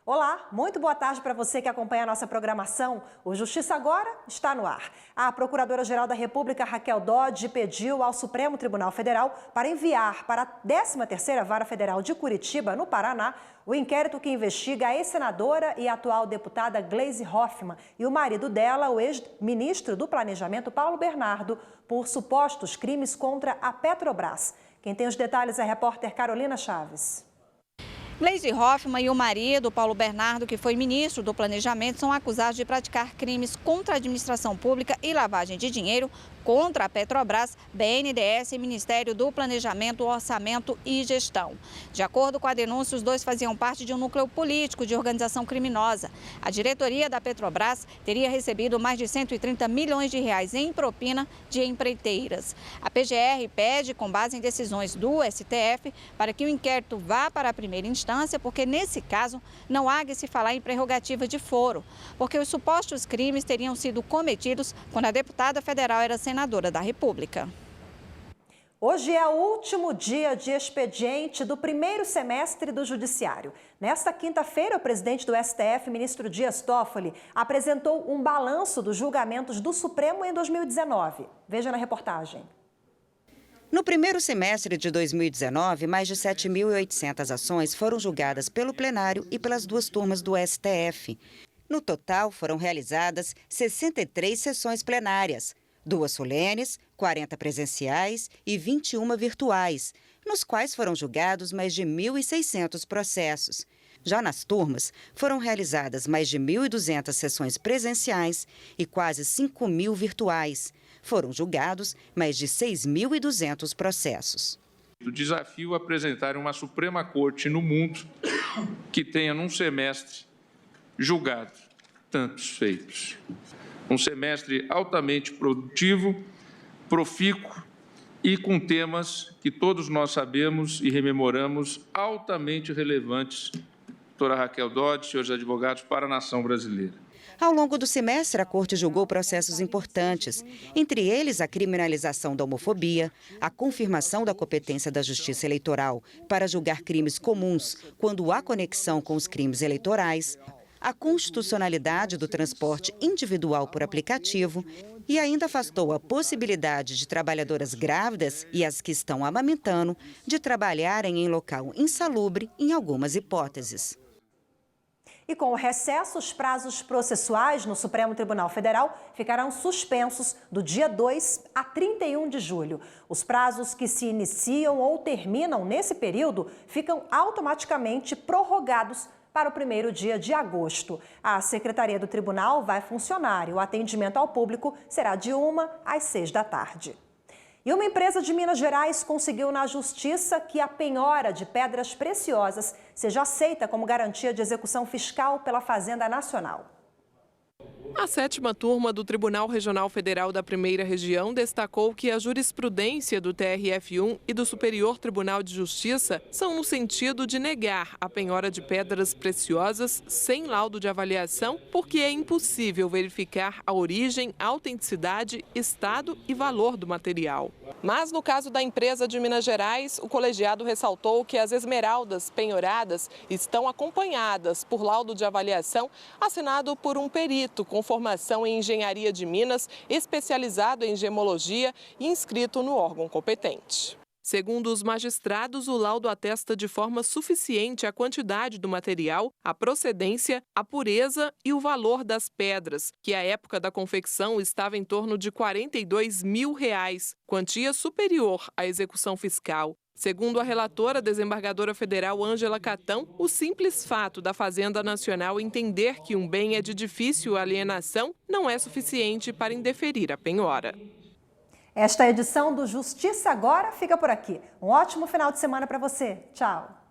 Olá, muito boa tarde para você que acompanha a nossa programação. O Justiça Agora está no ar. A Procuradora-Geral da República, Raquel Dodge, pediu ao Supremo Tribunal Federal para enviar para a 13ª Vara Federal de Curitiba, no Paraná, o inquérito que investiga a ex-senadora e atual deputada Gleisi Hoffmann e o marido dela, o ex-ministro do Planejamento, Paulo Bernardo, por supostos crimes contra a Petrobras. Quem tem os detalhes é a repórter Carolina Chaves. Gleisi Hoffmann e o marido, Paulo Bernardo, que foi ministro do Planejamento, são acusados de praticar crimes contra a administração pública e lavagem de dinheiro contra a Petrobras, BNDES e Ministério do Planejamento, Orçamento e Gestão. De acordo com a denúncia, os dois faziam parte de um núcleo político de organização criminosa. A diretoria da Petrobras teria recebido mais de 130 milhões de reais em propina de empreiteiras. A PGR pede, com base em decisões do STF, para que o inquérito vá para a primeira instância, porque nesse caso não há de se falar em prerrogativa de foro, porque os supostos crimes teriam sido cometidos quando a deputada federal era senadora da República. Hoje é o último dia de expediente do primeiro semestre do Judiciário. Nesta quinta-feira, o presidente do STF, ministro Dias Toffoli, apresentou um balanço dos julgamentos do Supremo em 2019. Veja na reportagem. No primeiro semestre de 2019, mais de 7.800 ações foram julgadas pelo plenário e pelas duas turmas do STF. No total, foram realizadas 63 sessões plenárias, 2 solenes, 40 presenciais e 21 virtuais, nos quais foram julgados mais de 1.600 processos. Já nas turmas, foram realizadas mais de 1.200 sessões presenciais e quase 5.000 virtuais. Foram julgados mais de 6.200 processos. O desafio é apresentar uma Suprema Corte no mundo que tenha, num semestre, julgado tantos feitos. Um semestre altamente produtivo, profícuo e com temas que todos nós sabemos e rememoramos altamente relevantes, doutora Raquel Dodge, senhores advogados, para a nação brasileira. Ao longo do semestre, a Corte julgou processos importantes, entre eles a criminalização da homofobia, a confirmação da competência da Justiça Eleitoral para julgar crimes comuns quando há conexão com os crimes eleitorais, a constitucionalidade do transporte individual por aplicativo e ainda afastou a possibilidade de trabalhadoras grávidas e as que estão amamentando de trabalharem em local insalubre em algumas hipóteses. E com o recesso, os prazos processuais no Supremo Tribunal Federal ficarão suspensos do dia 2 a 31 de julho. Os prazos que se iniciam ou terminam nesse período ficam automaticamente prorrogados para o primeiro dia de agosto. A Secretaria do Tribunal vai funcionar e o atendimento ao público será de 1 às 6 da tarde. E uma empresa de Minas Gerais conseguiu na Justiça que a penhora de pedras preciosas seja aceita como garantia de execução fiscal pela Fazenda Nacional. A 7ª turma do Tribunal Regional Federal da Primeira Região destacou que a jurisprudência do TRF1 e do Superior Tribunal de Justiça são no sentido de negar a penhora de pedras preciosas sem laudo de avaliação, porque é impossível verificar a origem, autenticidade, estado e valor do material. Mas no caso da empresa de Minas Gerais, o colegiado ressaltou que as esmeraldas penhoradas estão acompanhadas por laudo de avaliação assinado por um perito com formação em engenharia de Minas, especializado em gemologia e inscrito no órgão competente. Segundo os magistrados, o laudo atesta de forma suficiente a quantidade do material, a procedência, a pureza e o valor das pedras, que à época da confecção estava em torno de R$ 42 mil, quantia superior à execução fiscal. Segundo a relatora, desembargadora federal Ângela Catão, o simples fato da Fazenda Nacional entender que um bem é de difícil alienação não é suficiente para indeferir a penhora. Esta edição do Justiça Agora fica por aqui. Um ótimo final de semana para você. Tchau!